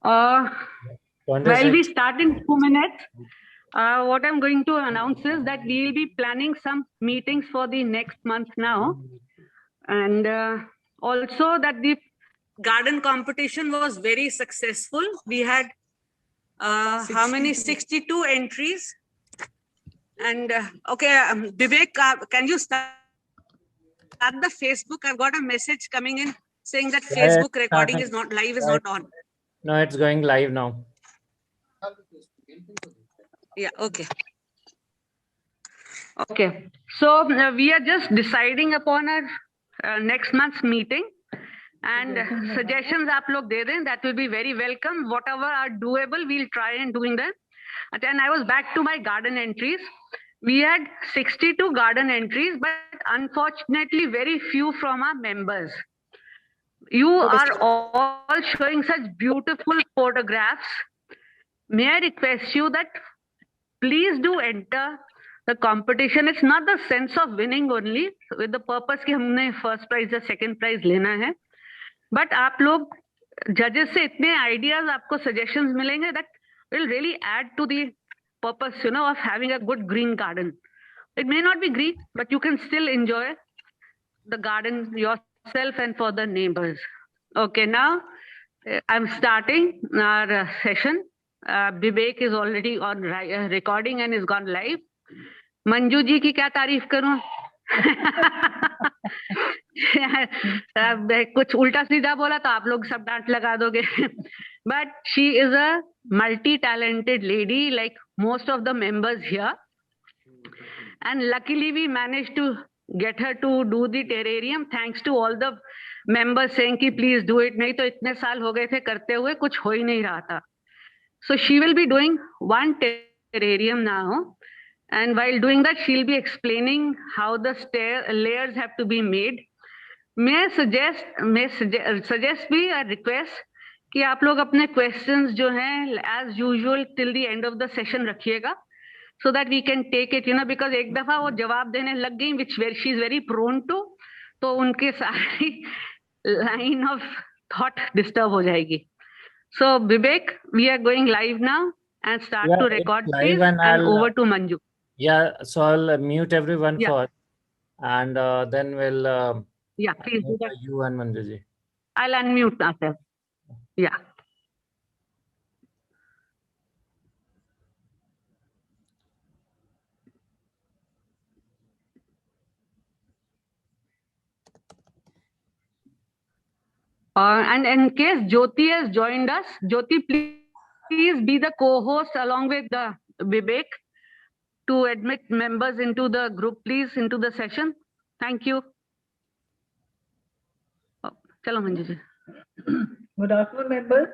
While we start in 2 minutes, what I'm going to announce is that we will be planning some meetings for the next month now. And also that the garden competition was very successful. We had how many? 62 entries. And Vivek, can you start the Facebook? I've got a message coming in saying that Facebook recording is not live, is not on. No, it's going live now. Yeah, okay. Okay, so we are just deciding upon our next month's meeting, and suggestions आप लोग दे दें, that will be very welcome. Whatever are doable, we'll try and doing them. And then I was back to my garden entries. We had 62 garden entries, but unfortunately very few from our members. You are all showing such beautiful photographs. May I request you that please do enter the competition. It's not the sense of winning only with the purpose कि हमने first prize या second prize लेना है, but आप लोग judges से इतने ideas आपको suggestions मिलेंगे that will really add to the purpose, of having a good green garden. It may not be green, but you can still enjoy the garden yourself and for the neighbors. Okay, now I'm starting our session. Vivek is already on recording and is gone live. Manju ji की क्या तारीफ करूं? कुछ उल्टा सीधा बोला तो आप लोग सब डांट लगा दोगे. But she is a multi-talented lady like most of the members here. And luckily we managed to get her to do the terrarium thanks to all the members saying कि please do it. नहीं तो इतने साल हो गए थे करते हुए कुछ हो ही नहीं रहा था. So she will be doing one terrarium now. And while doing that, she'll be explaining how the layers have to be made. May I suggest be a request कि आप लोग अपने questions जो हैं as usual till the end of the session रखिएगा, so that we can take it, because एक दफा वो जवाब देने लग गई, which she is very prone to, तो उनके सारी line of thought disturb हो जाएगी. So Vivek, we are going live now and start to record, please, and over to Manju. Yeah, so I'll mute everyone first, and then we'll please do that. You and Manju ji. I'll unmute myself. Yeah. And in case Jyoti has joined us, Jyoti, please be the co-host along with Vivek to admit members into the group, please, into the session. Thank you. Chalo, Manju ji. Good afternoon, members.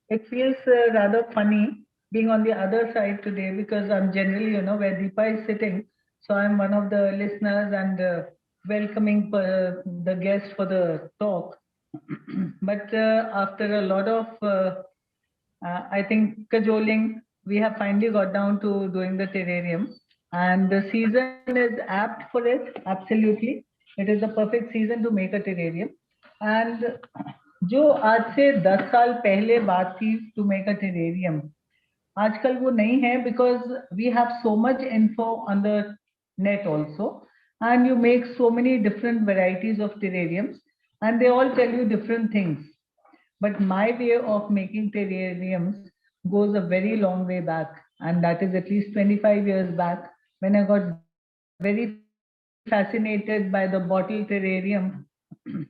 It feels rather funny being on the other side today because I'm generally, where Deepa is sitting. So I'm one of the listeners and welcoming the guest for the talk. But after a lot of, I think, cajoling, we have finally got down to doing the terrarium. And the season is apt for it, absolutely. It is the perfect season to make a terrarium. And जो आज से 10 साल पहले बात थी to make a terrarium, आजकल वो नहीं है because we have so much info on the net also, and you make so many different varieties of terrariums and they all tell you different things. But my way of making terrariums goes a very long way back, and that is at least 25 years back when I got very fascinated by the bottle terrarium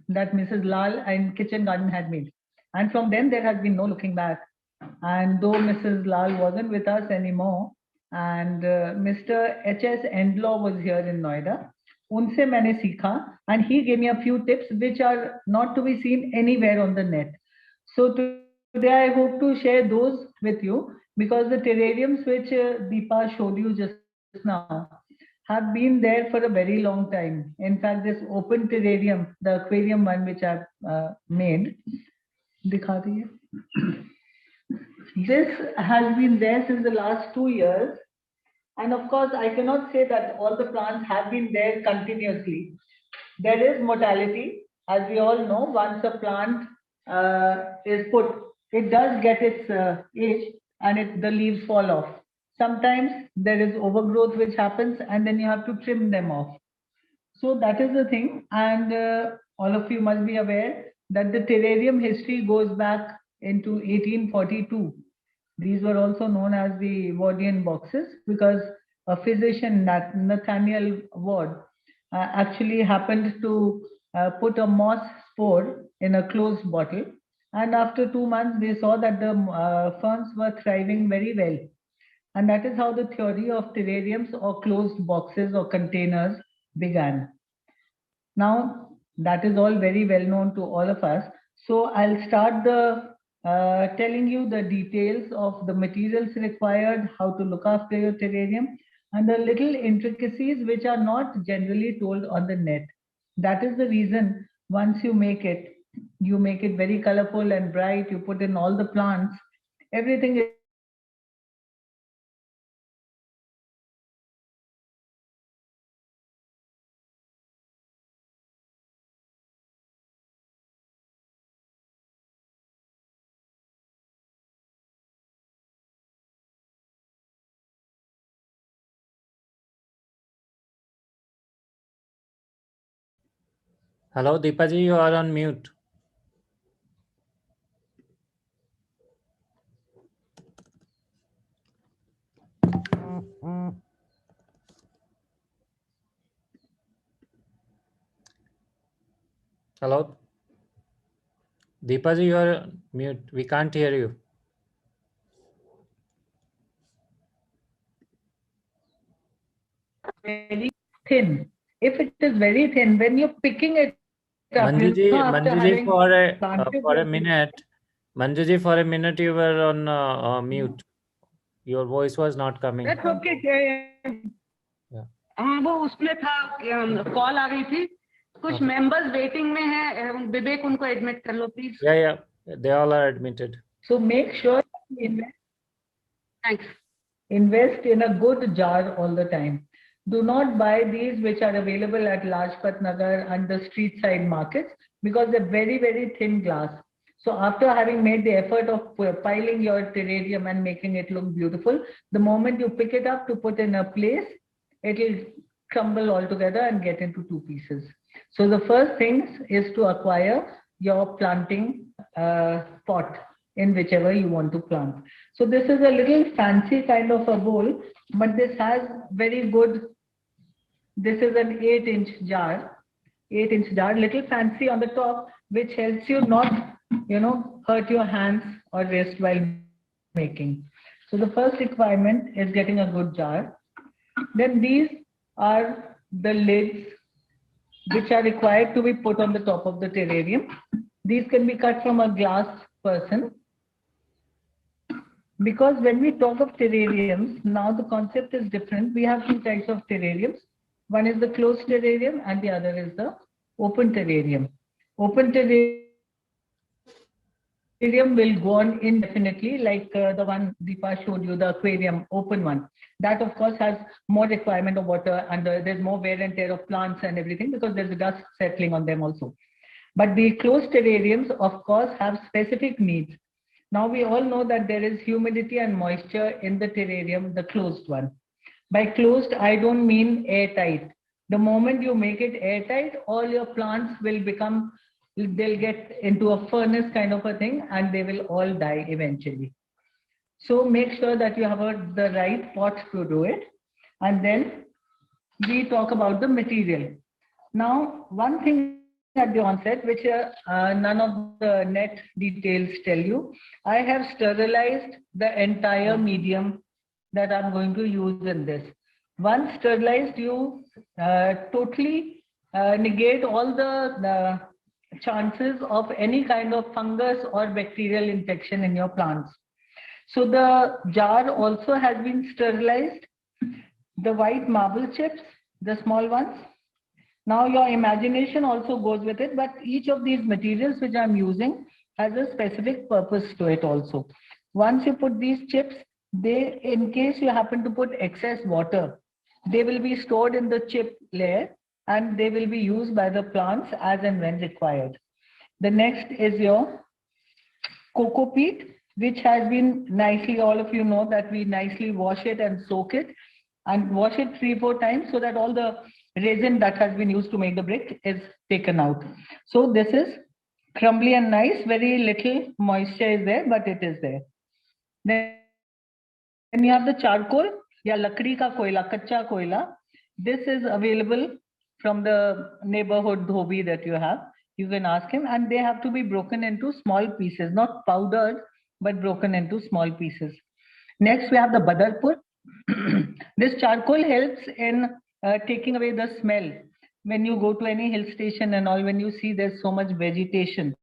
that Mrs. Lal and Kitchen Garden had made. And from then there has been no looking back. And though Mrs. Lal wasn't with us anymore, and Mr. H.S. Endlaw was here in Noida, unse maine sikha, and he gave me a few tips which are not to be seen anywhere on the net. So today I hope to share those with you, because the terrariums which Deepa showed you just now have been there for a very long time. In fact, this open terrarium, the aquarium one which I've made, dikha diye. This has been there since the last 2 years. And of course, I cannot say that all the plants have been there continuously. There is mortality. As we all know, once a plant is put it does get its age and the leaves fall off. Sometimes there is overgrowth which happens and then you have to trim them off. So that is the thing. And all of you must be aware that the terrarium history goes back into 1842. These were also known as the Wardian boxes because a physician, Nathaniel Ward, actually happened to put a moss spore in a closed bottle. And after 2 months, they saw that the ferns were thriving very well. And that is how the theory of terrariums or closed boxes or containers began. Now, that is all very well known to all of us. So I'll start telling you the details of the materials required, how to look after your terrarium, and the little intricacies which are not generally told on the net. That is the reason once you make it very colorful and bright, you put in all the plants, everything is Hello, Deepaji, you are on mute. Hello, Deepaji, you are mute. We can't hear you. very thin. If it is very thin, when you're picking it up, Manjuji, for a minute. Manjuji, for a minute you were on mute. Your voice was not coming. That's okay. हाँ वो उसमें था call आ गई थी कुछ members waiting में है विवेक उनको एडमिट कर लो please Yeah, they all are admitted. So make sure thanks invest in a good jar all the time. Do not buy these which are available at Lajpat Nagar and the street side markets because they're very, very thin glass. So after having made the effort of piling your terrarium and making it look beautiful, the moment you pick it up to put in a place, it will crumble altogether and get into two pieces. So the first thing is to acquire your planting pot in whichever you want to plant. So this is a little fancy kind of a bowl, but this has very good, this is an 8-inch jar, little fancy on the top, which helps you not, hurt your hands or wrist while making. So the first requirement is getting a good jar. Then these are the lids which are required to be put on the top of the terrarium. These can be cut from a glass person. Because when we talk of terrariums, now the concept is different. We have two types of terrariums. One is the closed terrarium and the other is the open terrarium. Open terrarium will go on indefinitely, like the one Deepa showed you, the aquarium open one. That of course has more requirement of water and there's more wear and tear of plants and everything because there's dust settling on them also. But the closed terrariums of course have specific needs. Now we all know that there is humidity and moisture in the terrarium, the closed one. By closed, I don't mean airtight. The moment you make it airtight, all your plants will become, they'll get into a furnace kind of a thing and they will all die eventually. So make sure that you have the right pot to do it. And then we talk about the material. Now, one thing at the onset, which none of the net details tell you, I have sterilized the entire medium that I'm going to use in this. Once sterilized, you totally negate all the chances of any kind of fungus or bacterial infection in your plants. So the jar also has been sterilized. The white marble chips, the small ones. Now your imagination also goes with it, but each of these materials which I'm using has a specific purpose to it also. Once you put these chips, they, in case you happen to put excess water, they will be stored in the chip layer and they will be used by the plants as and when required. The next is your cocoa peat, which has been nicely, all of you know that we nicely wash it and soak it and wash it 3-4 times so that all the resin that has been used to make the brick is taken out. So this is crumbly and nice, very little moisture is there, but it is there. Then you have the charcoal, ya lakdi ka koila, kacha koila. This is available from the neighborhood dhobi that you have. You can ask him, and they have to be broken into small pieces, not powdered, but broken into small pieces. Next, we have the badarpur. This charcoal helps in taking away the smell. When you go to any hill station and all, when you see there's so much vegetation.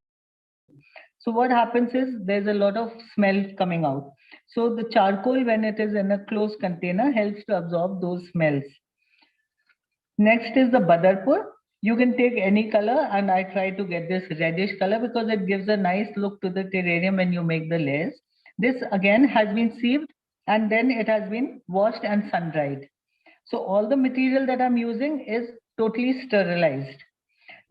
So what happens is there's a lot of smell coming out. So the charcoal, when it is in a closed container, helps to absorb those smells. Next is the badarpur. You can take any color, and I try to get this reddish color because it gives a nice look to the terrarium when you make the layers. This again has been sieved and then it has been washed and sun-dried. So all the material that I'm using is totally sterilized.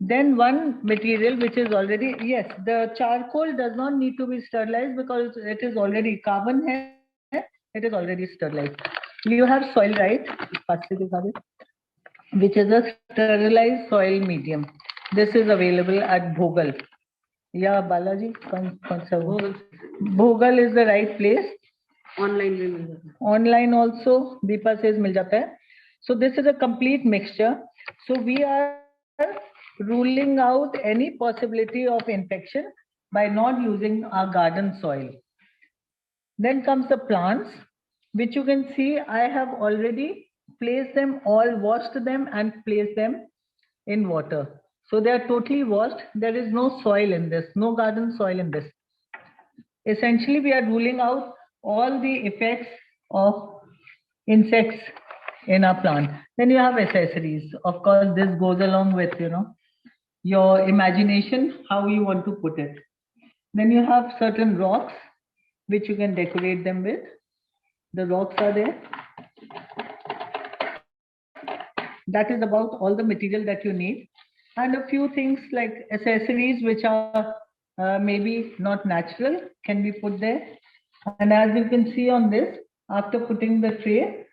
Then one material which is already, yes, the charcoal does not need to be sterilized because it is already carbon here, it is already sterilized. You have soil, right? Which is a sterilized soil medium. This is available at Bhogal. Yeah, Balaji, Bhogal is the right place. Online also, Deepa says mil jata hai. So this is a complete mixture. So we are ruling out any possibility of infection by not using our garden soil. Then comes the plants, which you can see I have already placed them all, washed them and placed them in water. So they are totally washed. There is no soil in this, no garden soil in this. Essentially, we are ruling out all the effects of insects in our plant. Then you have accessories. Of course, this goes along with, your imagination, how you want to put it. Then you have certain rocks, which you can decorate them with. The rocks are there. That is about all the material that you need. And a few things like accessories, which are maybe not natural, can be put there. And as you can see on this, after putting the tray,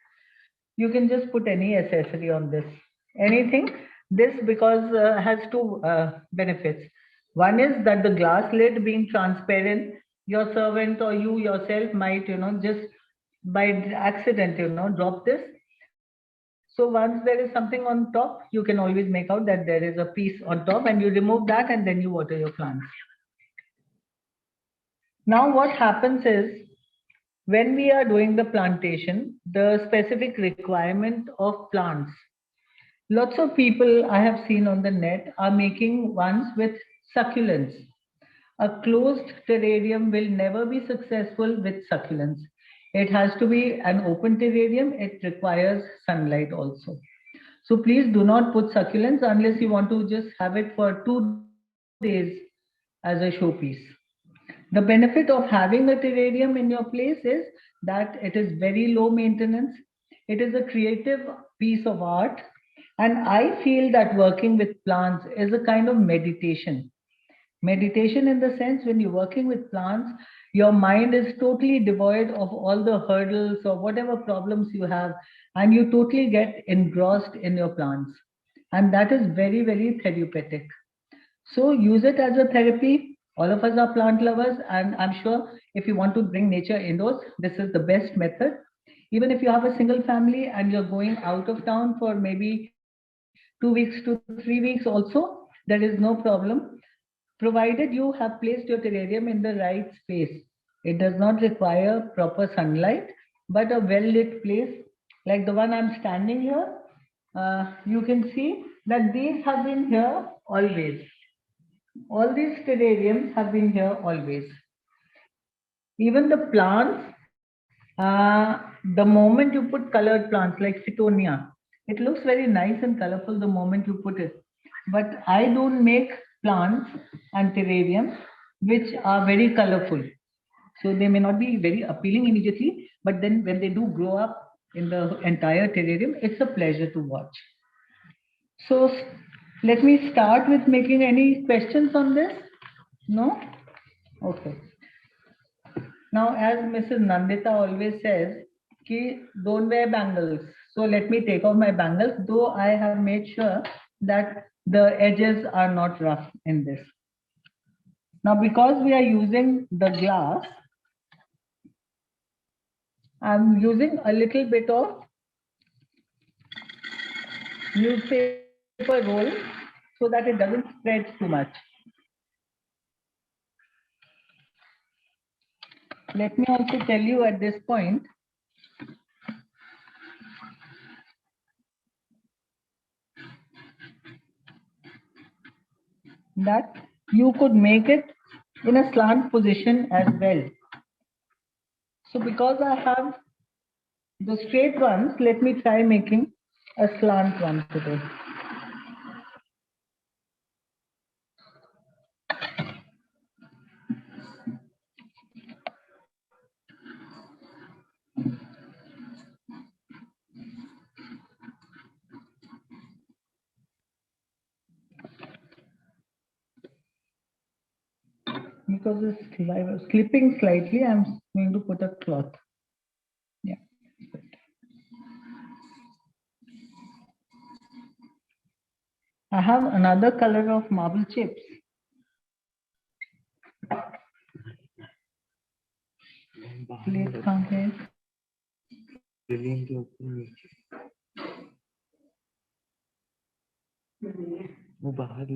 you can just put any accessory on this. Anything. This because has two benefits. One is that the glass lid being transparent, your servant or you yourself might, just by accident, drop this. So once there is something on top, you can always make out that there is a piece on top and you remove that and then you water your plants. Now what happens is, when we are doing the plantation, the specific requirement of plants, lots of people I have seen on the net are making ones with succulents. A closed terrarium will never be successful with succulents. It has to be an open terrarium. It requires sunlight also. So please do not put succulents unless you want to just have it for 2 days as a showpiece. The benefit of having a terrarium in your place is that it is very low maintenance. It is a creative piece of art. And I feel that working with plants is a kind of meditation. Meditation in the sense when you're working with plants, your mind is totally devoid of all the hurdles or whatever problems you have, and you totally get engrossed in your plants. And that is very, very therapeutic. So use it as a therapy. All of us are plant lovers, and I'm sure if you want to bring nature indoors, this is the best method. Even if you have a single family and you're going out of town for maybe 2 weeks to 3 weeks also, there is no problem, provided you have placed your terrarium in the right space. It does not require proper sunlight, but a well-lit place like the one I'm standing here. You can see that these have been here always. All these terrariums have been here always. Even the plants, the moment you put colored plants like Cetonia, it looks very nice and colorful the moment you put it. But I don't make plants and terrariums which are very colorful. So they may not be very appealing immediately, but then when they do grow up in the entire terrarium, it's a pleasure to watch. So let me start with making any questions on this. No? Okay. Now, as Mrs. Nandita always says, ki don't wear bangles. So let me take off my bangles, though I have made sure that the edges are not rough in this. Now, because we are using the glass, I'm using a little bit of newspaper roll so that it doesn't spread too much. Let me also tell you at this point that you could make it in a slant position as well. So because I have the straight ones, let me try making a slant one today. Because it's slipping slightly, I'm going to put a cloth. Yeah. I have another color of marble chips. Plate कहाँ है?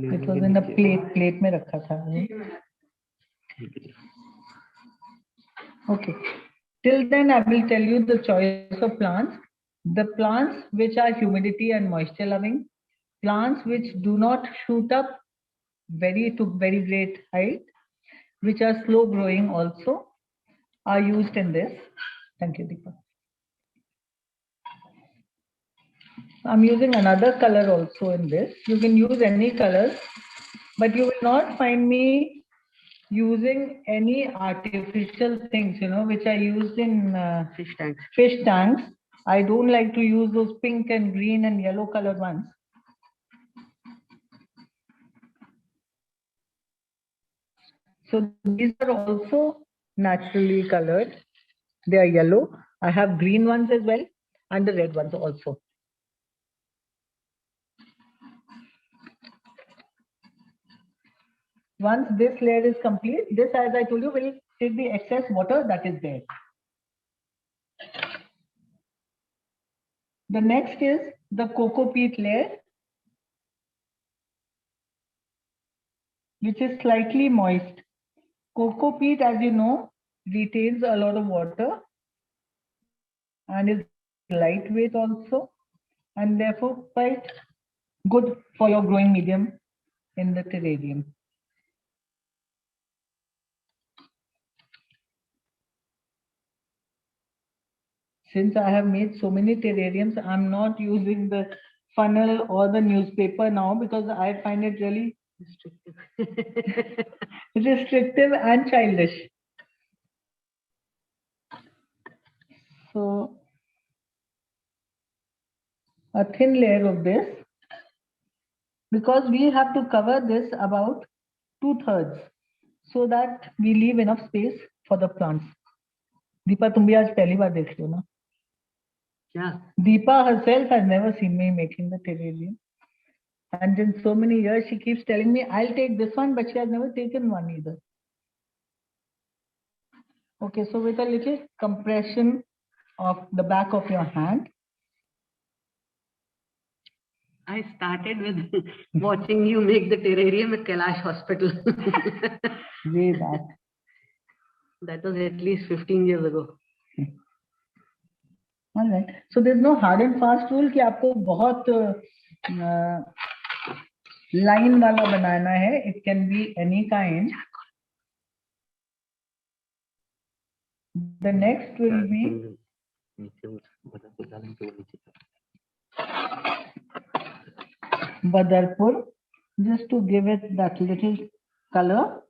It was in a plate में रखा था. Okay. Till then, I will tell you the choice of plants. The plants which are humidity and moisture loving, plants which do not shoot up to very great height, which are slow growing also, are used in this. Thank you, Deepa. I'm using another color also in this. You can use any colors, but you will not find me using any artificial things, which are used in fish tanks. I don't like to use those pink and green and yellow colored ones. So these are also naturally colored. They are yellow. I have green ones as well and the red ones also. Once this layer is complete, this, as I told you, will take the excess water that is there. The next is the cocoa peat layer, which is slightly moist. Cocoa peat, as you know, retains a lot of water and is lightweight also, and therefore quite good for your growing medium in the terrarium. Since I have made so many terrariums, I'm not using the funnel or the newspaper now because I find it really restrictive and childish. So a thin layer of this, because we have to cover this about 2/3 so that we leave enough space for the plants. Deepa, तुम भी आज पहली बार देख रही हो ना? Yeah. Deepa herself has never seen me making the terrarium. And in so many years, she keeps telling me, I'll take this one, but she has never taken one either. Okay, so with a little compression of the back of your hand. I started with watching you make the terrarium at Kailash Hospital. Way back. That was at least 15 years ago. All right. So there's no hard and fast rule कि आपको बहुत line वाला बनाना है. It can be any kind. The next will be Badarpur, just to give it that little color.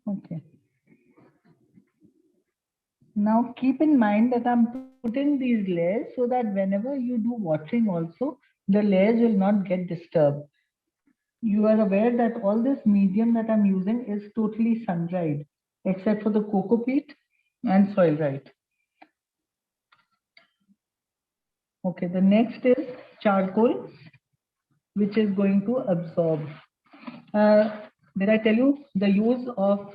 Okay. Now keep in mind that I'm putting these layers so that whenever you do watering also, the layers will not get disturbed. You are aware that all this medium that I'm using is totally sun-dried, except for the coco peat and soil-dried. Okay, the next is charcoal, which is going to absorb. Did I tell you the use of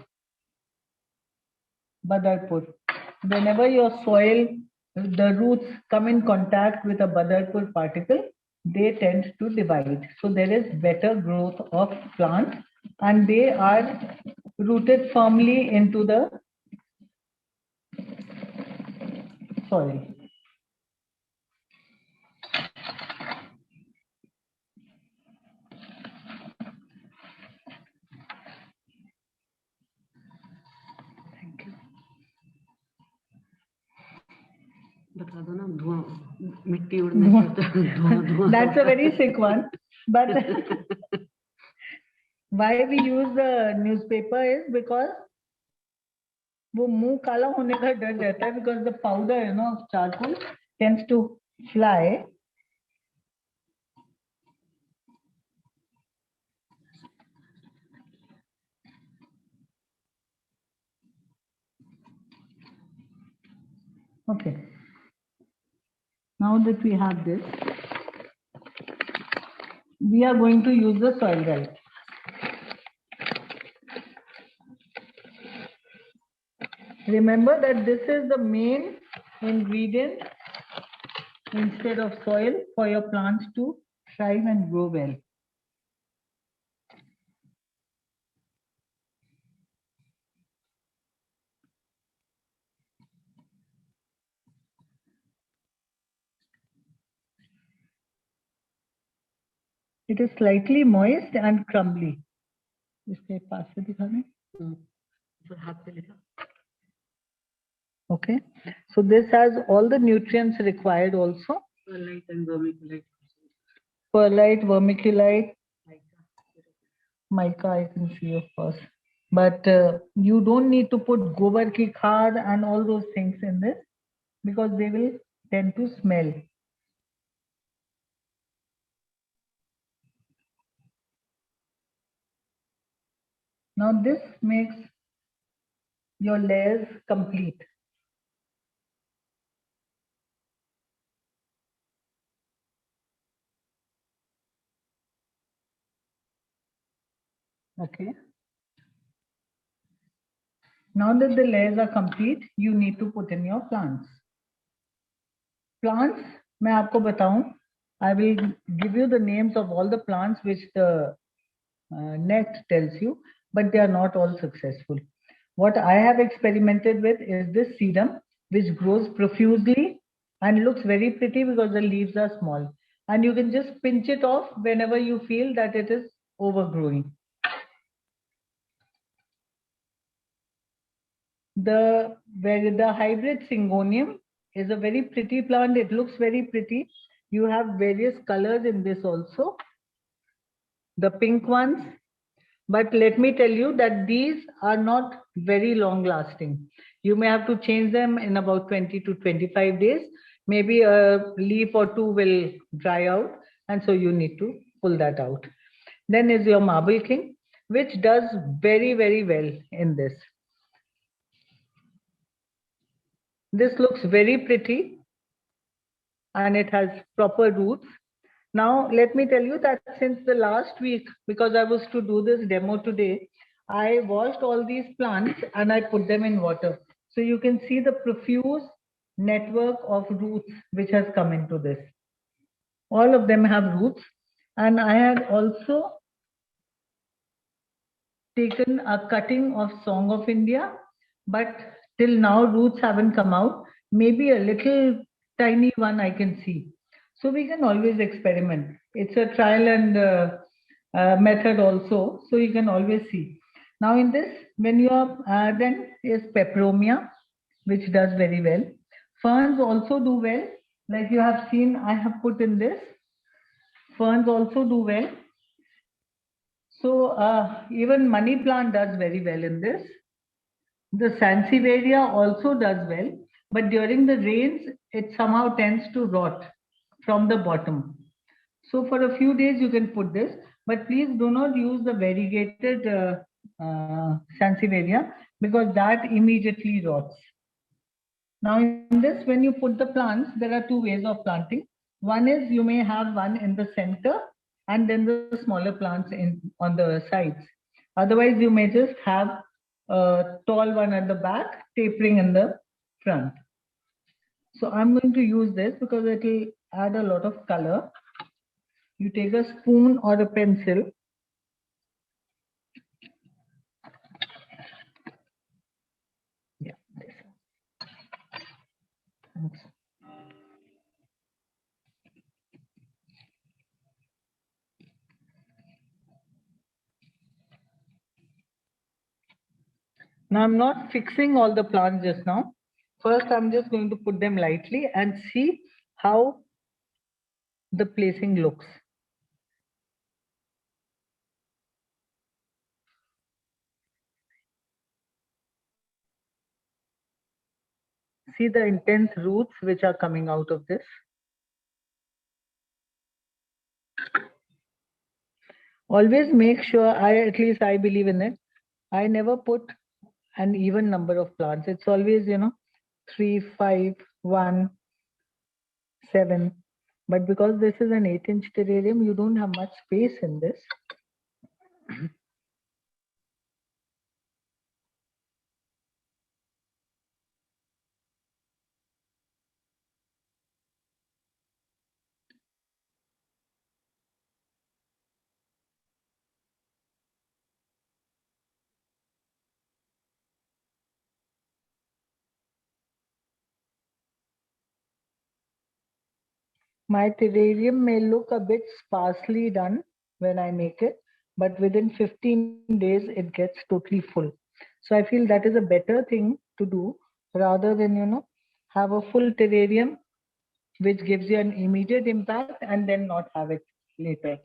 Badarpur? Whenever your soil, the roots come in contact with a Badarpur particle, they tend to divide. So there is better growth of plant and they are rooted firmly into the soil. Thank you. बता दो ना धुआं मिट्टी उड़ने से धुआं That's a very sick one, but why we use the newspaper is because वो मुंह काला होने का डर रहता है because the powder, you know, of charcoal tends to fly. Okay. Now that we have this, we are going to use the soil right. Remember that this is the main ingredient instead of soil for your plants to thrive and grow well. It is slightly moist and crumbly. इसके पास से दिखा दें. हाथ पे लिखा Okay, so this has all the nutrients required also. perlite and vermiculite. Perlite, vermiculite, mica I can see of course. But you don't need to put gobar ki khad and all those things in this because they will tend to smell. Now this makes your layers complete. Okay. Now that the layers are complete, you need to put in your plants. Plants, मैं आपको बताऊं, I will give you the names of all the plants which the net tells you, but they are not all successful. What I have experimented with is this sedum, which grows profusely and looks very pretty because the leaves are small. And you can just pinch it off whenever you feel that it is overgrowing. The hybrid Syngonium is a very pretty plant. It looks very pretty. You have various colors in this also. The pink ones. But let me tell you that these are not very long lasting. You may have to change them in about 20 to 25 days. Maybe a leaf or two will dry out. And so you need to pull that out. Then is your Marble King, which does very, very well in this. This looks very pretty and it has proper roots. Now, let me tell you that since the last week, because I was to do this demo today, I washed all these plants and I put them in water. So you can see the profuse network of roots which has come into this. All of them have roots. And I had also taken a cutting of Song of India, but till now roots haven't come out. Maybe a little tiny one I can see. So we can always experiment. It's a trial and method also. So you can always see. Now in this, when you are, then is Peperomia, which does very well. Ferns also do well. Like you have seen, I have put in this. Ferns also do well. So even money plant does very well in this. The Sansevieria also does well, but during the rains, it somehow tends to rot from the bottom. So for a few days you can put this, but please do not use the variegated Sansevieria because that immediately rots. Now in this, when you put the plants, there are two ways of planting. One is you may have one in the center and then the smaller plants on the sides. Otherwise, you may just have a tall one at the back, tapering in the front. So I'm going to use this because it will add a lot of color. You take a spoon or a pencil. Yeah, this. Thanks. Now I'm not fixing all the plants just now. First, I'm just going to put them lightly and see how the placing looks. See the intense roots which are coming out of this. Always make sure, at least I believe in it, I never put an even number of plants. It's always, 3, 5, 1, 7. But because this is an 8-inch terrarium, you don't have much space in this. My terrarium may look a bit sparsely done when I make it, but within 15 days, it gets totally full. So I feel that is a better thing to do rather than, have a full terrarium, which gives you an immediate impact and then not have it later.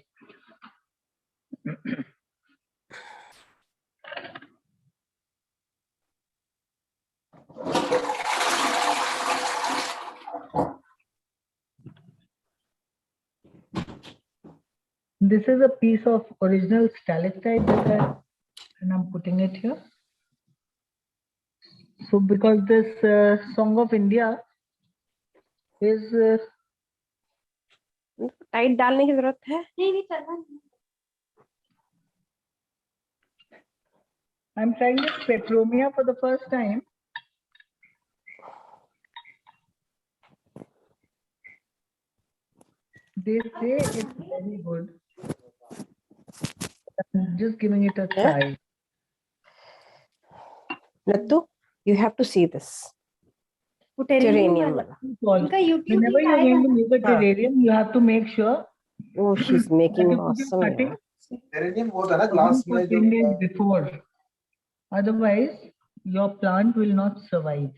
This is a piece of original stalactite and I'm putting it here. So because this Song of India is tight डालने की जरूरत है नहीं I'm trying this peperomia for the first time. They say it's very good. I'm just giving it a try. Nattu, you have to see this. Terrarium wala. Whenever you're going to make a terrarium, you have to make sure. Oh, she's making awesome. Terrarium वो था ना glass में जो 10 days before. Otherwise, your plant will not survive.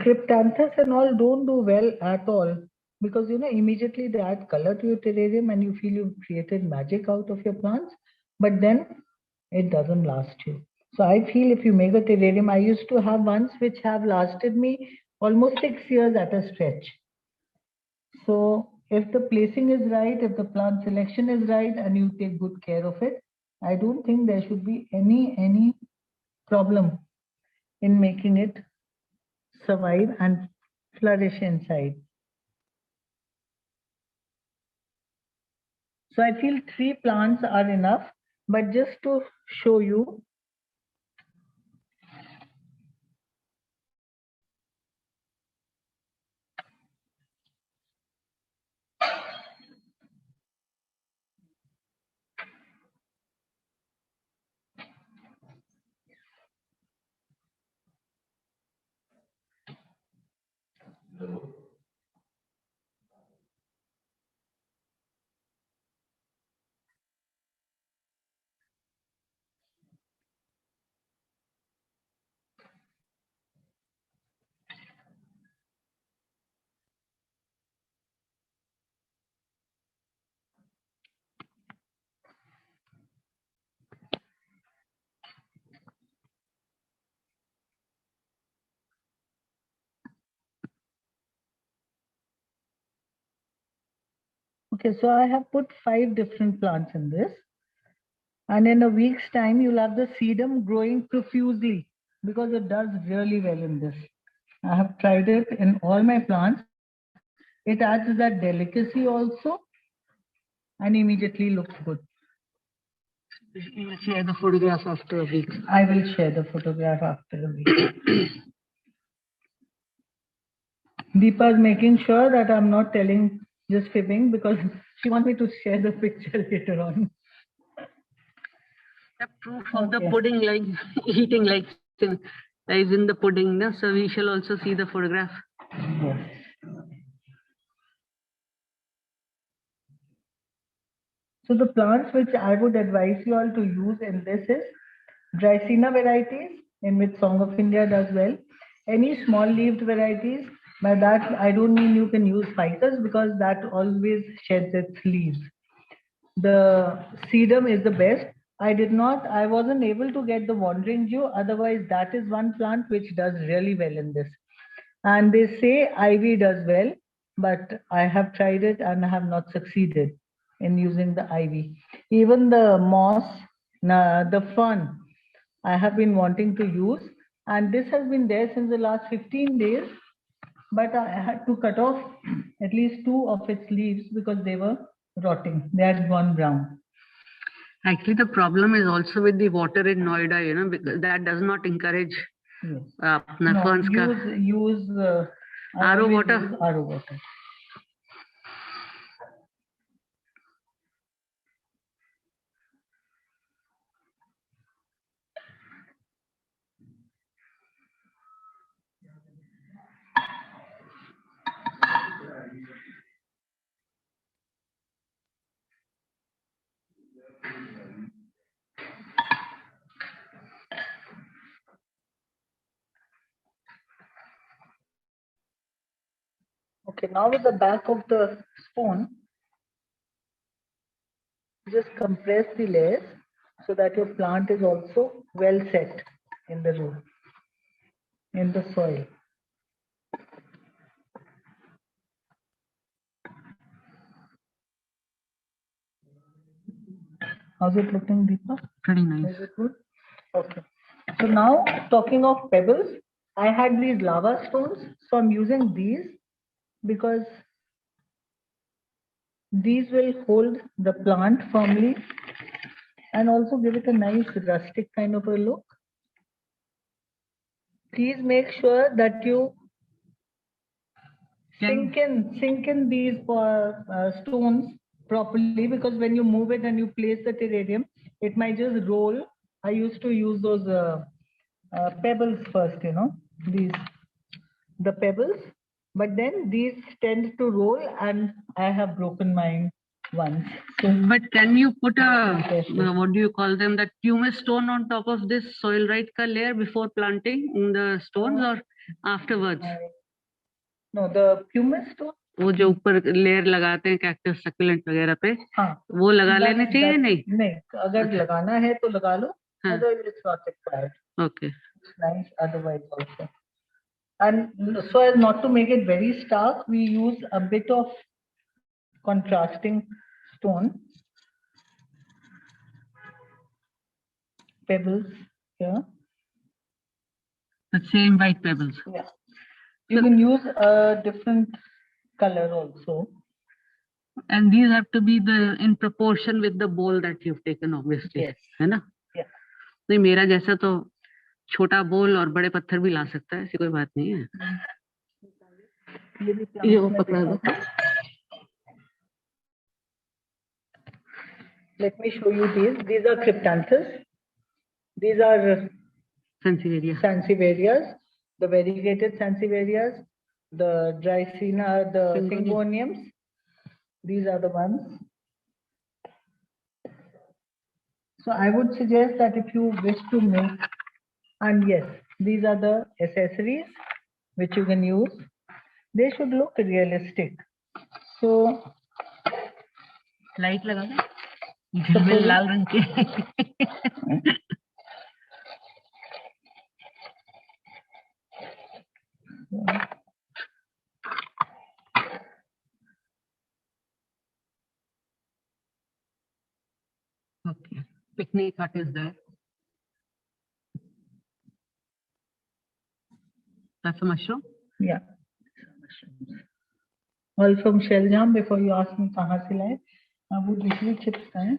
Cryptanthus and all don't do well at all because immediately they add color to your terrarium and you feel you've created magic out of your plants, but then it doesn't last you. So I feel if you make a terrarium, I used to have ones which have lasted me almost 6 years at a stretch. So if the placing is right, if the plant selection is right and you take good care of it, I don't think there should be any problem in making it survive and flourish inside. So I feel 3 plants are enough, but just to show you, okay, so I have put 5 different plants in this. And in a week's time, you'll have the sedum growing profusely because it does really well in this. I have tried it in all my plants. It adds that delicacy also and immediately looks good. You will share the photograph after a week. I will share the photograph after a week. Deepa is making sure that I'm not telling, just fibbing, because she wants me to share the picture later on. The proof of the pudding, like eating, like is in the pudding. No? So we shall also see the photograph. Yes. So the plants which I would advise you all to use in this is Dracena varieties, in which Song of India does well. Any small leaved varieties, by that I don't mean you can use ficus because that always sheds its leaves. The sedum is the best. I wasn't able to get the wandering Jew. Otherwise, that is one plant which does really well in this. And they say ivy does well, but I have tried it and I have not succeeded in using the ivy. Even the moss, the fern, I have been wanting to use, and this has been there since the last 15 days, but I had to cut off at least 2 of its leaves because they were rotting. They had gone brown. Actually, the problem is also with the water in Noida, you know, because that does not encourage Yes. ferns. Use RO water. use RO water. Okay, now with the back of the spoon, just compress the layers so that your plant is also well set in the root, in the soil. How's it looking, Deepa? Pretty nice. Is it good? Okay. So now talking of pebbles, I had these lava stones. So I'm using these because these will hold the plant firmly and also give it a nice rustic kind of a look. Please make sure that you sink in these stones properly, because when you move it and you place the terrarium, it might just roll. I used to use those pebbles first, you know, the pebbles, but then these tend to roll and I have broken mine once. So, but can you put what do you call them, that pumice stone on top of this soil right layer before planting in the stones or afterwards? No, the pumice stone. वो जो ऊपर layer लगाते हैं cactus succulent वगैरह पे, हाँ, वो लगा लेने चाहिए नहीं? नहीं, अगर लगाना है तो लगा लो. Otherwise it's not required. Okay. It's nice otherwise also. And so as not to make it very stark, we use a bit of contrasting stone, pebbles here. The same white pebbles. Yeah. You can use a different color also. And these have to be in proportion with the bowl that you've taken, obviously. Yes. है ना? Yeah. नहीं, मेरा जैसा तो छोटा बोल और बड़े पत्थर भी ला सकता है, ऐसी कोई बात नहीं है. ये वो पकड़ा दो. Let me show you these. These are cryptanthus. These are Sansevieria. Sansevierias, the variegated Sansevierias, the Dracena, the Syngoniums. These are the ones. So I would suggest that if you wish to make, and yes, these are the accessories which you can use. They should look realistic. So, light लगा दे. झिलमिल लाल रंग के. Okay. Picnic hut is there. That's a mushroom? yeah. All from shell jam. Before you ask me kahan se laye, वो दूसरी chips का है.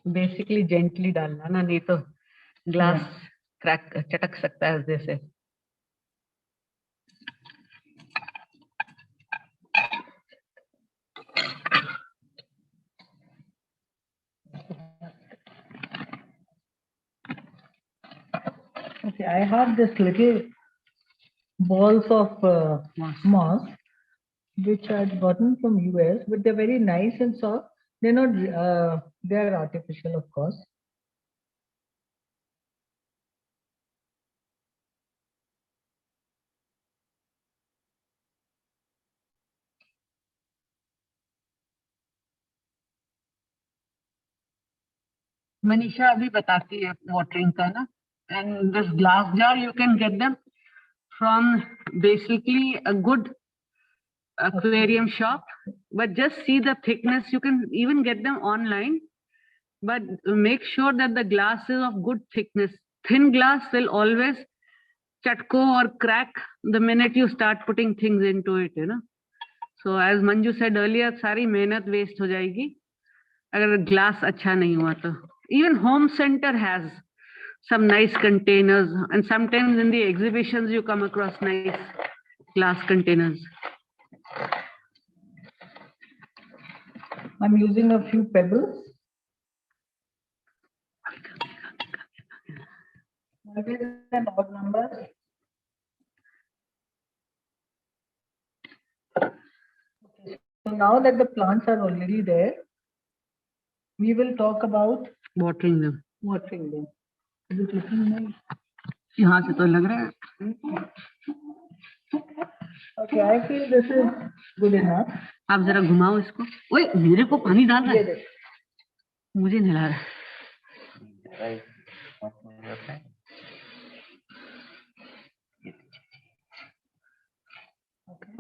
Basically gently डालना ना, नहीं तो ग्लास क्रैक चटक सकता है जैसे. Okay, I have this little balls of moss which I've gotten from US, but they're very nice and soft. They're not, they're artificial, of course. Manisha अभी बताती है वाटरिंग का ना. And this glass jar, you can get them from basically a good aquarium shop, but just see the thickness. You can even get them online, but make sure that the glass is of good thickness. Thin glass will always chatko or crack the minute you start putting things into it, you know. So as Manju said earlier, सारी मेहनत waste हो जाएगी अगर glass अच्छा नहीं हुआ तो. Even Home Center has some nice containers, and sometimes in the exhibitions you come across nice glass containers. I'm using a few pebbles. Always an odd number. Okay. So now that the plants are already there, we will talk about Watering them. watering them. Is it looking nice? यहाँ से तो लग रहा है. Okay, I feel this is good enough. आप जरा घुमाओ इसको. ओए मेरे को पानी डाल रहा ये है. देखो. मुझे नहीं ला रहा.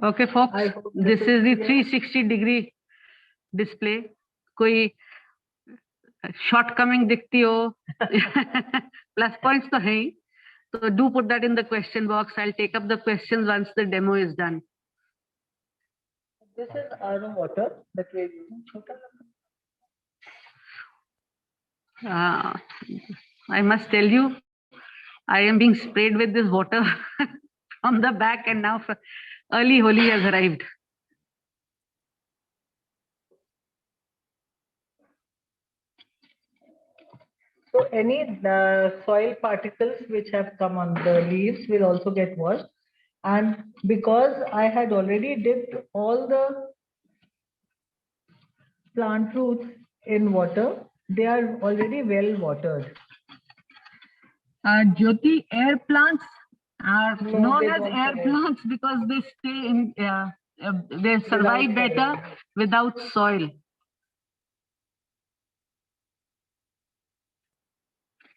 Okay, folks, I hope this is the 360-degree display. कोई shortcoming दिखती हो, plus points तो है ही. So do put that in the question box. I'll take up the questions once the demo is done. This is RO water that we're using. I must tell you, I am being sprayed with this water from the back, and now early Holi has arrived. So any soil particles which have come on the leaves will also get washed. And because I had already dipped all the plant roots in water, they are already well watered. Jyoti, air plants are No, known they as don't air survive. plants because they stay in, they survive Without better soil. without soil.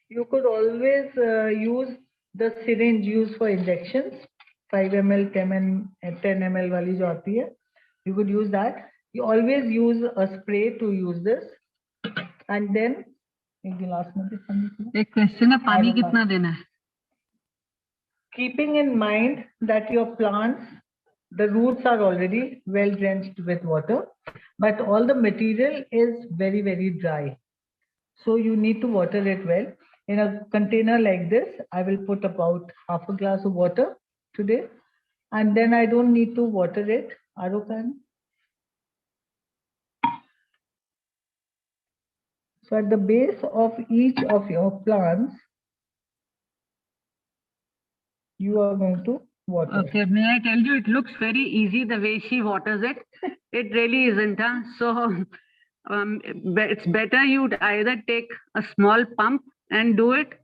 You could always use the syringe used for injections, 5 ml, 10 ml wali jo aati hai. You could use that. You always use a spray to use this. And then, एक question है, पानी कितना देना है? Keeping in mind that your plants, the roots are already well drenched with water, but all the material is very, very dry. So you need to water it well. In a container like this, I will put about half a glass of water today, and then I don't need to water it. Arokan. So at the base of each of your plants, you are going to water. Okay, may I tell you, it looks very easy the way she waters it. It really isn't. Huh? So it's better you'd either take a small pump and do it,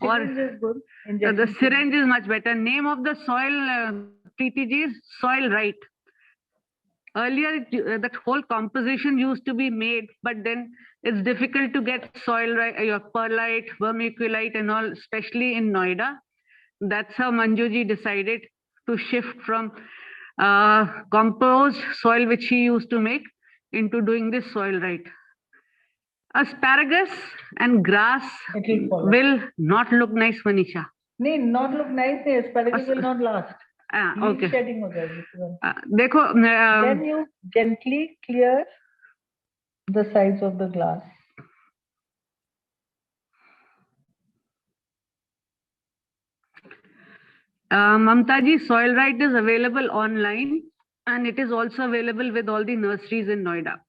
or Syringe is good. the Injection syringe is much better. Name of the soil, PTG, is Soil Right. Earlier, that whole composition used to be made, but then it's difficult to get soil right, your perlite, vermiculite, and all, especially in Noida. That's how Manjuji decided to shift from composed soil, which he used to make, into doing this Soil Right. Asparagus and grass will not look nice, Manisha. No, not look nice. Asparagus will not last. Okay. Shedding ho jayegi. देखो, Then you gently clear the sides of the glass. Mamta ji, Soil Right is available online, and it is also available with all the nurseries in Noida.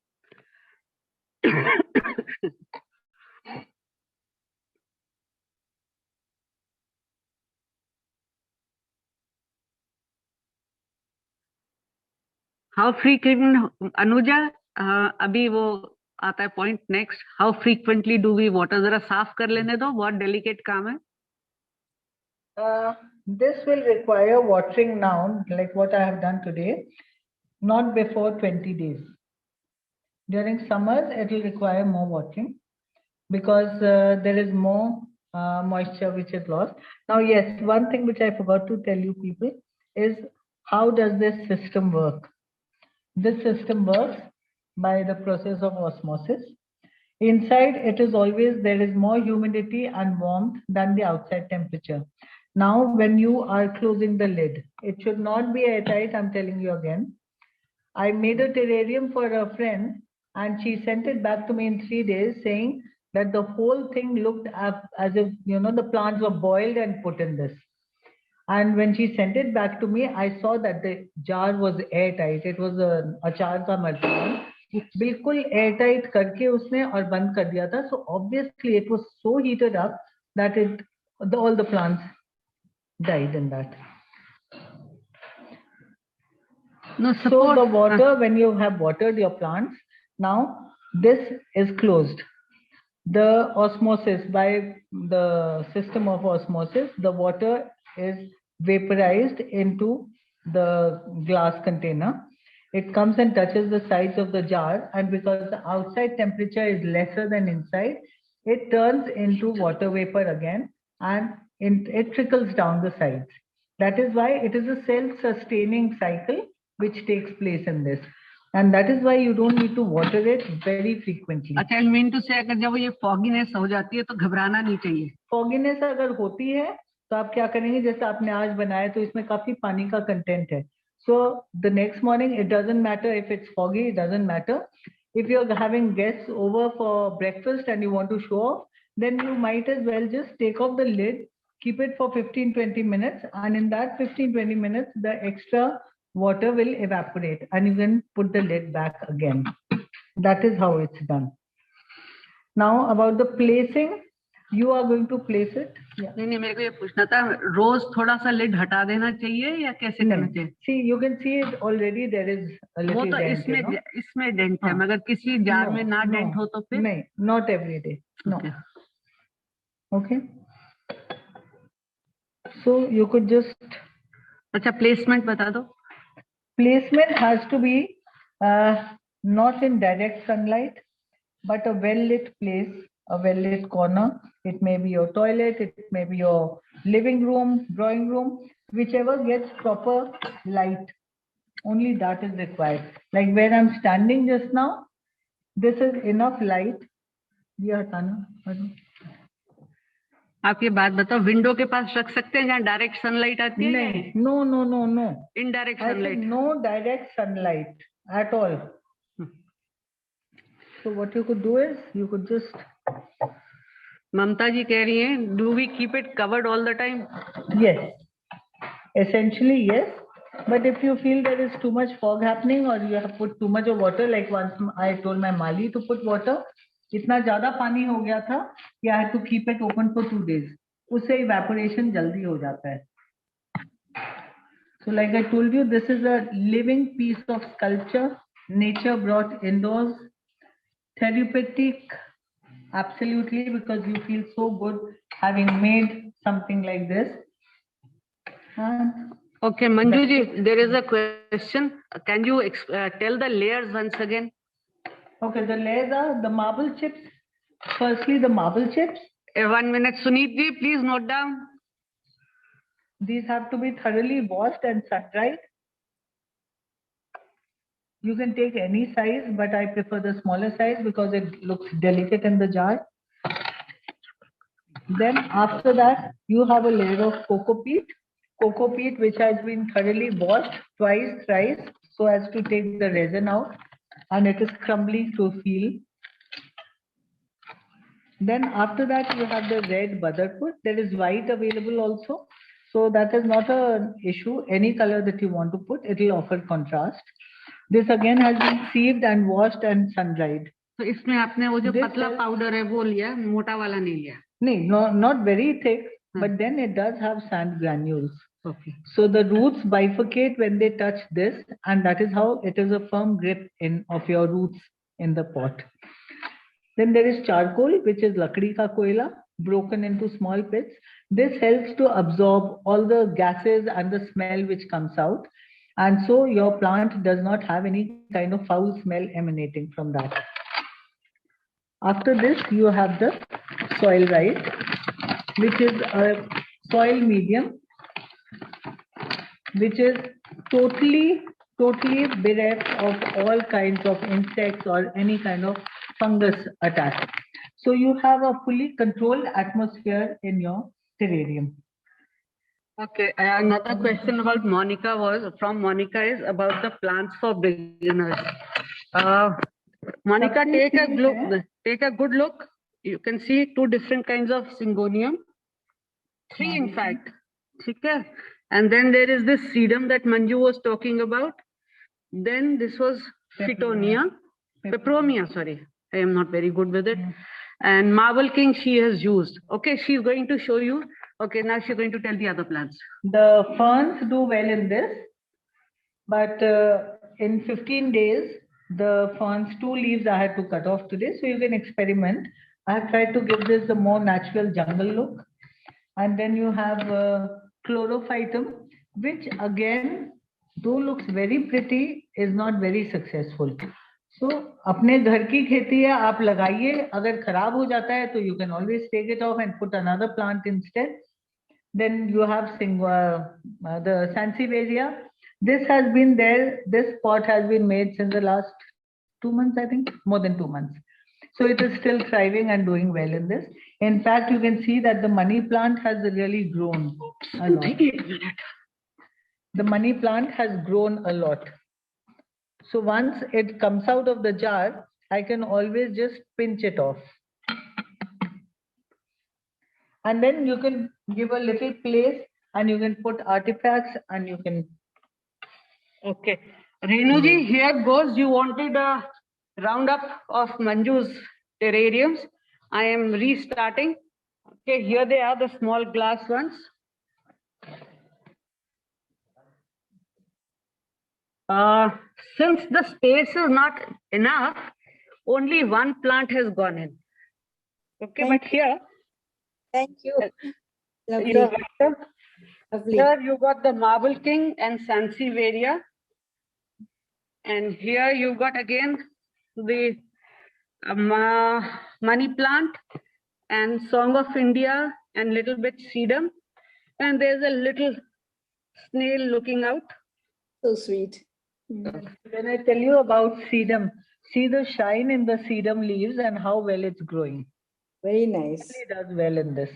How frequent, Anuja, अभी वो आता है point next. How frequently do we water? जरा साफ कर लेने दो, बहुत delicate काम है. This will require watering now, like what I have done today, not before 20 days. During summers, it will require more watering because there is more moisture which is lost. Now, yes, one thing which I forgot to tell you people is how does this system work? This system works by the process of osmosis. Inside, it is always, there is more humidity and warmth than the outside temperature. Now, when you are closing the lid, it should not be airtight, I'm telling you again. I made a terrarium for a friend and she sent it back to me in 3 days saying that the whole thing looked as if, you know, the plants were boiled and put in this. And when she sent it back to me, I saw that the jar was airtight. It was a achar ka martan. बिल्कुल airtight करके उसने और बंद कर दिया था. So obviously it was so heated up that all the plants died in that. No, so the water, when you have watered your plants, now this is closed. The osmosis, by the system of osmosis, the water is vaporized into the glass container. It comes and touches the sides of the jar, and because the outside temperature is lesser than inside, it turns into water vapor again, and it trickles down the sides. That is why it is a self-sustaining cycle which takes place in this. And that is why you don't need to water it very frequently. अच्छा, I mean to say, अगर जब ये fogginess हो जाती है तो घबराना नहीं चाहिए. Fogginess अगर होती है तो आप क्या करेंगे, जैसे आपने आज बनाया तो इसमें काफी पानी का कंटेंट है. So the next morning, it doesn't matter if it's foggy, it doesn't matter. If you're having guests over for breakfast and you want to show off, then you might as well just take off the lid, keep it for 15-20 minutes, and in that 15-20 minutes, the extra water will evaporate and you can put the lid back again. That is how it's done. Now about the placing, you are going to place it. Yeah. नहीं मेरे को ये पूछना था, रोज थोड़ा सा lid हटा देना चाहिए या कैसे करना चाहिए? See, you can see it already. There is a little वो तो dent, you know? इसमें डेंट है, मगर किसी जार में ना डेंट हो तो फिर नहीं, not every day. No. Okay. So you could just. अच्छा, प्लेसमेंट बता दो. Placement has to be not in direct sunlight, but a well-lit place, a well-lit corner. It may be your toilet, it may be your living room, drawing room, whichever gets proper light. Only that is required. Like where I'm standing just now, this is enough light. आप ये बात बताओ, window के पास रख सकते हैं जहाँ direct sunlight आती है? नहीं, no. Indirect I said sunlight. no direct sunlight at all. So what you could do is you could just. ममता जी कह रही हैं, do we keep it covered all the time? Yes, essentially yes. But if you feel there is too much fog happening or you have put too much of water, like once I told my Mali to put water, इतना ज़्यादा पानी हो गया था कि I had to keep it open for 2 days. उससे evaporation जल्दी हो जाता है. So like I told you, this is a living piece of sculpture, nature brought indoors, therapeutic, absolutely, because you feel so good having made something like this. And okay, Manju ji, there is a question. Can you tell the layers once again? Okay, the layers are the marble chips. Firstly, the marble chips. 1 minute, Suneet ji, please note down. These have to be thoroughly washed and sun-dried. You can take any size, but I prefer the smaller size because it looks delicate in the jar. Then after that, you have a layer of cocoa peat. Cocoa peat which has been thoroughly washed twice, thrice, so as to take the resin out, and it is crumbly to feel. Then after that, you have the red badarpur. There is white available also. So that is not an issue. Any color that you want to put, it will offer contrast. This again has been sieved and washed and sun-dried. So इसमें आपने वो जो पतला powder है वो लिया, मोटा वाला नहीं लिया? नहीं, not very thick, but then it does have sand granules. Okay. So the roots bifurcate when they touch this, and that is how it is a firm grip of your roots in the pot. Then there is charcoal, which is lakdi ka koila, broken into small pits. This helps to absorb all the gases and the smell which comes out. And so your plant does not have any kind of foul smell emanating from that. After this, you have the soil rice, which is a soil medium, which is totally bereft of all kinds of insects or any kind of fungus attack. So you have a fully controlled atmosphere in your terrarium. Okay, another question about Monica from Monica is about the plants for beginners. Monica, take a good look. You can see 2 different kinds of syngonium. 3 in fact. Okay. And then there is this sedum that Manju was talking about. Then this was peperomia, sorry. I am not very good with it. And Marble King she has used. Okay, she's going to show you. Okay, now she's going to tell the other plants. The ferns do well in this, but in 15 days, the ferns 2 leaves I had to cut off today, so you can experiment. I have tried to give this a more natural jungle look. And then you have chlorophytum, which again, though looks very pretty, is not very successful. So, अपने घर की खेती है, आप लगाइए, अगर खराब हो जाता है, तो you can always take it off and put another plant instead. Then you have the Sansevieria. This has been there, this pot has been made since the last 2 months, I think, more than 2 months. So it is still thriving and doing well in this. In fact, you can see that the money plant has really grown a lot. the money plant has grown a lot. So once it comes out of the jar, I can always just pinch it off. And then you can give a little place and you can put artifacts and you can. Okay. Renuji, here goes. You wanted a roundup of Manju's terrariums. I am restarting. Okay, here they are, the small glass ones. Since the space is not enough, only one plant has gone in. Okay, but here, Thank you. Lovely. you're welcome. Lovely. Here you got the Marble King and Sansevieria. And here you got again the money plant and Song of India and little bit sedum. And there's a little snail looking out. So sweet. When I tell you about sedum, see the shine in the sedum leaves and how well it's growing. Very nice. It does well in this.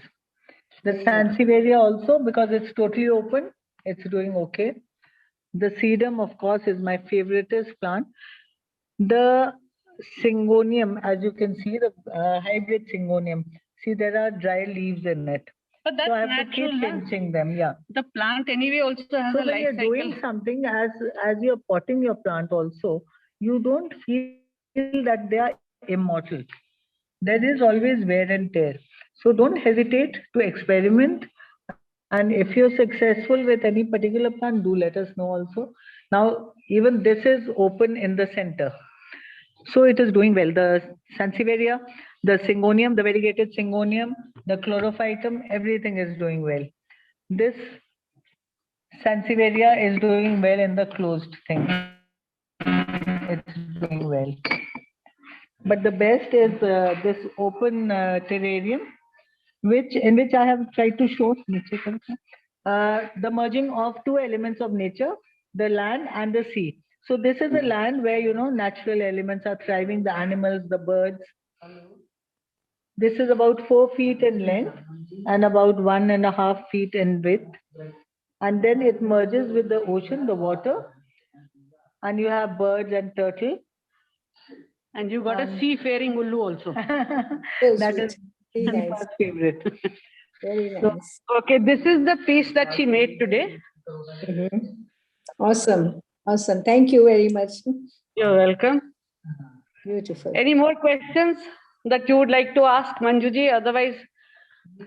The Sansevieria also, because it's totally open, it's doing okay. The sedum, of course, is my favoriteest plant. The Syngonium, as you can see, the hybrid Syngonium. See, there are dry leaves in it. But that's So I have to natural. keep pinching them, yeah. The plant anyway also has So a when life you're cycle. doing something, as you're potting your plant also, you don't feel that they are immortal. There is always wear and tear. So don't hesitate to experiment. And if you're successful with any particular plant, do let us know also. Now, even this is open in the center. So it is doing well. The Sansevieria, the Syngonium, the variegated Syngonium, the Chlorophytum, everything is doing well. This Sansevieria is doing well in the closed thing. It's doing well. But the best is this open terrarium, in which I have tried to show the merging of two elements of nature, the land and the sea. So this is a land where, you know, natural elements are thriving, the animals, the birds. This is about 4 feet in length and about 1.5 feet in width. And then it merges with the ocean, the water, and you have birds and turtle. And you got a seafaring ullu also. So That sweet. is Very my nice. favorite. Very So- nice. Okay, this is the piece that she made today. Awesome. Awesome. Thank you very much. You're welcome. Beautiful. Any more questions that you would like to ask Manjuji? Otherwise,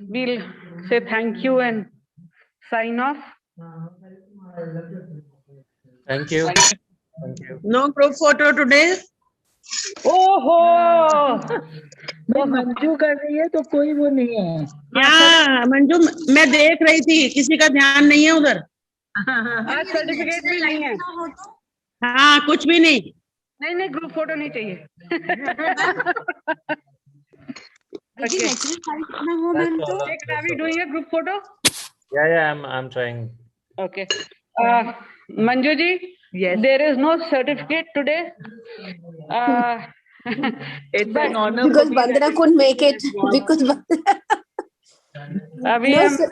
we'll say thank you and sign off. Thank you. Thank you. No group photo today. Oh, नहीं, मंजू कर रही है तो कोई वो नहीं है. क्या मंजू, मैं देख रही थी, किसी का ध्यान नहीं है उधर. आज सर्टिफिकेट भी नहीं है. हाँ, कुछ भी नहीं. नहीं नहीं, ग्रुप फोटो नहीं चाहिए. That's all. Are we doing a group photo? Yeah, I'm trying. Okay. Manju ji, Yes, there is no certificate today. it's an honor. Because for me that Bandana you couldn't make it. involved. Because अभी No, हम sir.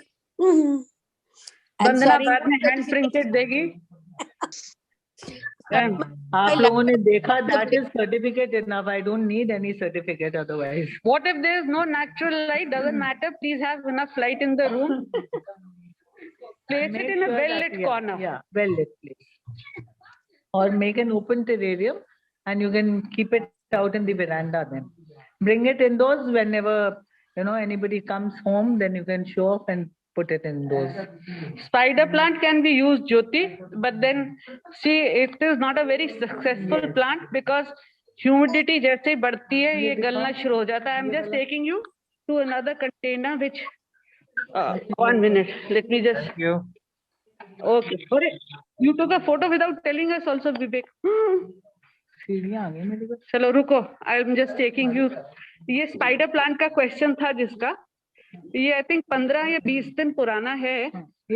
I'm Bandana sorry. बाद में hand printed देगी. आप लोगों ने देखा, that is certificate enough. I don't need any certificate otherwise. What if there is no natural light? Doesn't matter. Please have enough light in the room. Place Make it in a sure that- well-lit yeah, corner. Yeah, well-lit place. Or make an open terrarium and you can keep it out in the veranda then. Bring it indoors whenever, you know, anybody comes home, then you can show off and put it indoors. Spider plant can be used, Jyoti, but then see, it is not a very successful plant because humidity जैसे ही बढ़ती है ये गलना शुरू हो जाता है. I'm just taking you to another container which 1 minute. Let me just. Thank you. Okay. Sorry. You took a photo without telling us also, Vivek. सीढ़ियाँ आ गई मेरे पास. चलो रुको. I'm just taking you. ये स्पाइडर प्लांट का question था जिसका. ये आई थिंक 15 या 20 दिन पुराना है.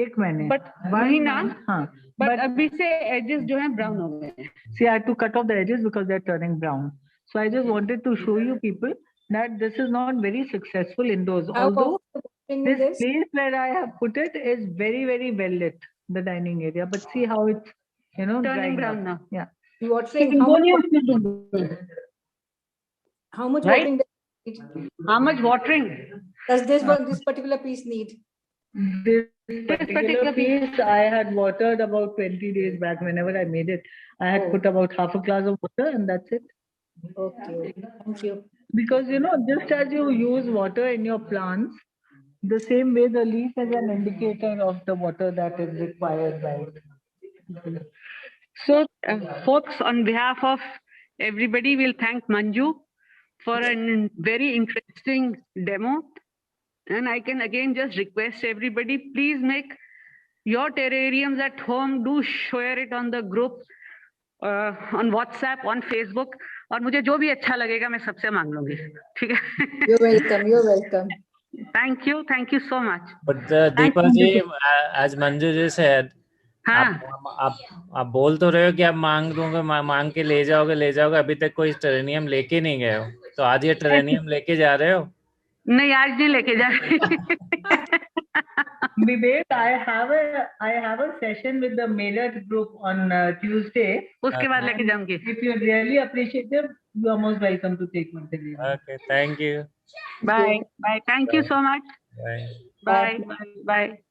एक महीने. But महीना. हाँ. बट अभी से एजेस जो हैं ब्राउन हो गए हैं. See, I had to cut off the edges because they're turning brown. So I just wanted to show you people that this is not very successful indoors. How Although in this this? place where I have put it is very, very well lit. the dining area. But see how it's, Turning drying brown up. now. Yeah. Watering, how much Right? watering does it need? How much watering? Does this particular piece need? This particular piece I had watered about 20 days back. Whenever I made it, I had Oh. put about half a glass of water, and that's it. Okay, thank you. Because just as you use water in your plants, the same way the leaf is an indicator of the water that is required by it. So, folks, on behalf of everybody, we'll thank Manju for a very interesting demo. And I can again just request everybody, please make your terrariums at home. Do share it on the group, on WhatsApp, on Facebook. और मुझे जो भी अच्छा लगेगा मैं सबसे मांग लूंगी, ठीक है? You're welcome. You're welcome. Thank you so much. But Deepa ji, as Manju ji said, हाँ, आप बोल तो रहे हो कि आप मांग दूंगा, मांग के ले जाओगे, अभी तक कोई टेरेनियम लेके नहीं गए हो, तो आज ये टेरेनियम लेके जा रहे हो? नहीं आज नहीं लेके जा रही. Vivek, I have a session with the Mailers group on Tuesday. उसके बाद लेके जाऊंगी. If you really appreciate them, you are most welcome to take one. Okay, thank you. Bye. Thank you so much. Bye. Bye.